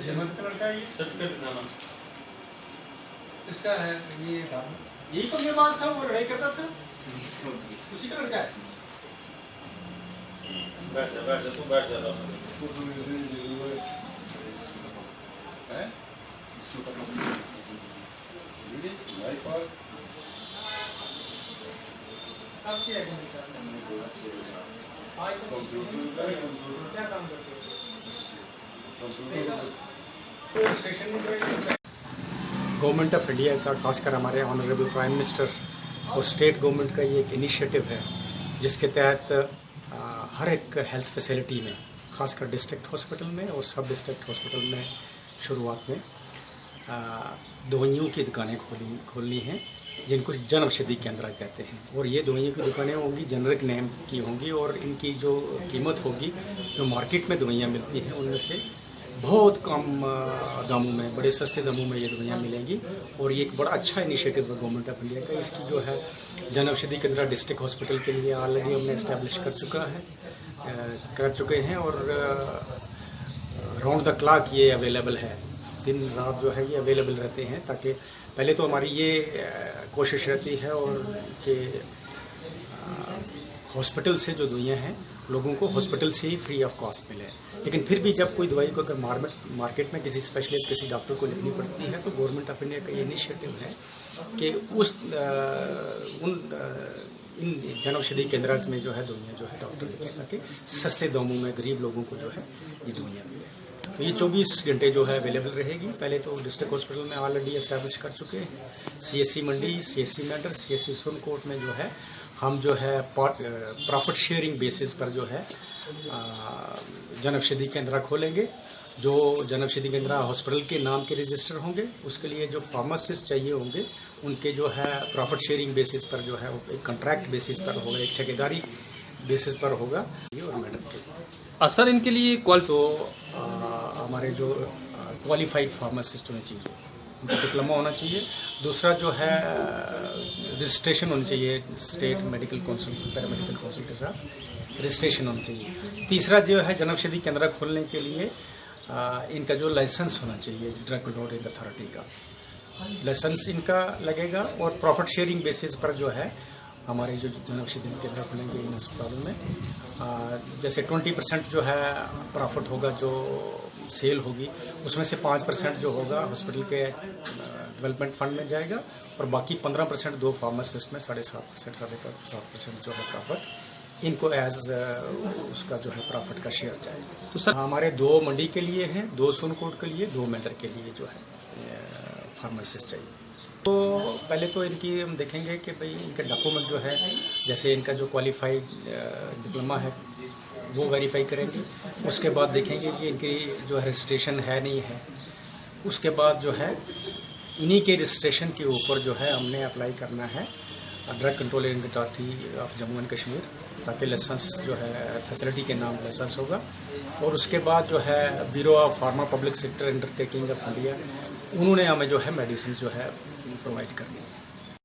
Hemant colour का ये certificate दिखाना। इसका है, ये यही तो मेरे पास था, वो लड़ाई करता था, उसी का लड़का है। बैठ जा तू बैठ जा। क्या काम करते हो? गवर्नमेंट ऑफ इंडिया का, खासकर हमारे ऑनरेबल प्राइम मिनिस्टर और स्टेट गवर्नमेंट का ये एक इनिशिएटिव है जिसके तहत हर एक हेल्थ फैसिलिटी में, खासकर डिस्ट्रिक्ट हॉस्पिटल में और सब डिस्ट्रिक्ट हॉस्पिटल में शुरुआत में दवाइयों की दुकानें खोलनी हैं जिनको जन औषधि केंद्र कहते हैं। और ये दवाइयों की दुकानें होंगी, जेनरिक नेम की होंगी और इनकी जो कीमत होगी, जो मार्केट में दवाइयाँ मिलती हैं उनमें से बहुत कम दामों में, बड़े सस्ते दामों में ये दवाइयाँ मिलेंगी। और ये एक बड़ा अच्छा इनिशिएटिव है गवर्नमेंट ऑफ इंडिया का। इसकी जो है जन औषधि केंद्र डिस्ट्रिक्ट हॉस्पिटल के लिए ऑलरेडी हमने इस्टेब्लिश कर चुके हैं और राउंड द क्लॉक ये अवेलेबल है, दिन रात जो है ये अवेलेबल रहते हैं। ताकि पहले तो हमारी ये कोशिश रहती है और कि हॉस्पिटल से जो दवाइयाँ हैं लोगों को हॉस्पिटल से ही फ्री ऑफ कॉस्ट मिले। लेकिन फिर भी जब कोई दवाई को अगर मार्केट में किसी स्पेशलिस्ट, किसी डॉक्टर को लिखनी पड़ती है तो गवर्नमेंट ऑफ इंडिया का ये इनिशिएटिव है कि इन जन औषधि केंद्र में जो है दवाइयाँ जो है डॉक्टर लिखे ताकि सस्ते दामों में गरीब लोगों को जो है ये दवाइयाँ मिले। तो ये 24 घंटे जो है अवेलेबल रहेगी। पहले तो डिस्ट्रिक्ट हॉस्पिटल में ऑलरेडी एस्टैब्लिश कर चुके हैं। CSC मंडी, CSC मेडर, CSC सोनकोट में जो है हम जो है प्रॉफिट शेयरिंग बेसिस पर जो है जन औषधि केंद्र खोलेंगे। जो जन औषधि केंद्र हॉस्पिटल के नाम के रजिस्टर होंगे उसके लिए जो फार्मासिस्ट चाहिए होंगे उनके जो है प्रॉफिट शेयरिंग बेसिस पर जो है एक कॉन्ट्रैक्ट बेसिस पर होगा, एक ठेकेदारी बेसिस पर होगा। और मैडम के सर इनके लिए हमारे जो क्वालिफाइड फार्मासिस्ट होने चाहिए, उनका डिप्लोमा होना चाहिए। दूसरा जो है रजिस्ट्रेशन होनी चाहिए state medical council, paramedical council के साथ रजिस्ट्रेशन होना चाहिए। तीसरा जो है जन औषधि केंद्र खोलने के लिए इनका जो लाइसेंस होना चाहिए ड्रग कंट्रोलिंग अथॉरिटी का लाइसेंस इनका लगेगा। और प्रॉफिट शेयरिंग बेसिस पर जो है हमारे जो जन औषधि केंद्र खुलेंगे इन अस्पतालों में, जैसे 20% जो है प्रॉफिट होगा जो सेल होगी, उसमें से 5% जो होगा हॉस्पिटल के डेवलपमेंट फंड में जाएगा और बाकी 15% दो फार्मासिस्ट में 7.5% जो है प्रॉफिट इनको एज उसका जो है प्रॉफिट का शेयर जाएगा। तो सर हमारे 2 मंडी के लिए हैं, 2 सोनकोट के लिए, 2 मेडर के लिए जो है फार्मासिस्ट चाहिए। तो पहले तो इनकी हम देखेंगे कि भाई इनके डॉक्यूमेंट जो है, जैसे इनका जो क्वालिफाइड डिप्लोमा है वो वेरीफाई करेंगे। उसके बाद देखेंगे कि इनकी जो है रजिस्ट्रेशन है नहीं है। उसके बाद जो है इन्हीं के रजिस्ट्रेशन के ऊपर जो है हमने अप्लाई करना है drug controlling authority of Jammu and Kashmir, ताकि लाइसेंस जो है फैसिलिटी के नाम लाइसेंस होगा। और उसके बाद जो है bureau of pharma public sector undertaking of India, उन्होंने हमें जो है मेडिसिन जो है प्रोवाइड करनी है।